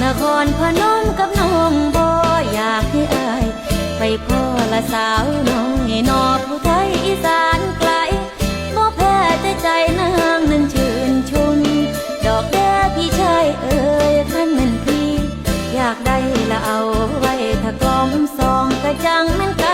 นครพนมกับน้องบ่อยากให้อายไปพ่อละสาวน้อยนอผู้ไทยอีสานไกลบ่แพ้ใจนางนั้นชื่นชุนดอกแด้พี่ชายเอ่ยท่านนั้นพี่อยากได้ละเอาไว้ถ้ากลอมซองกระจังนั้น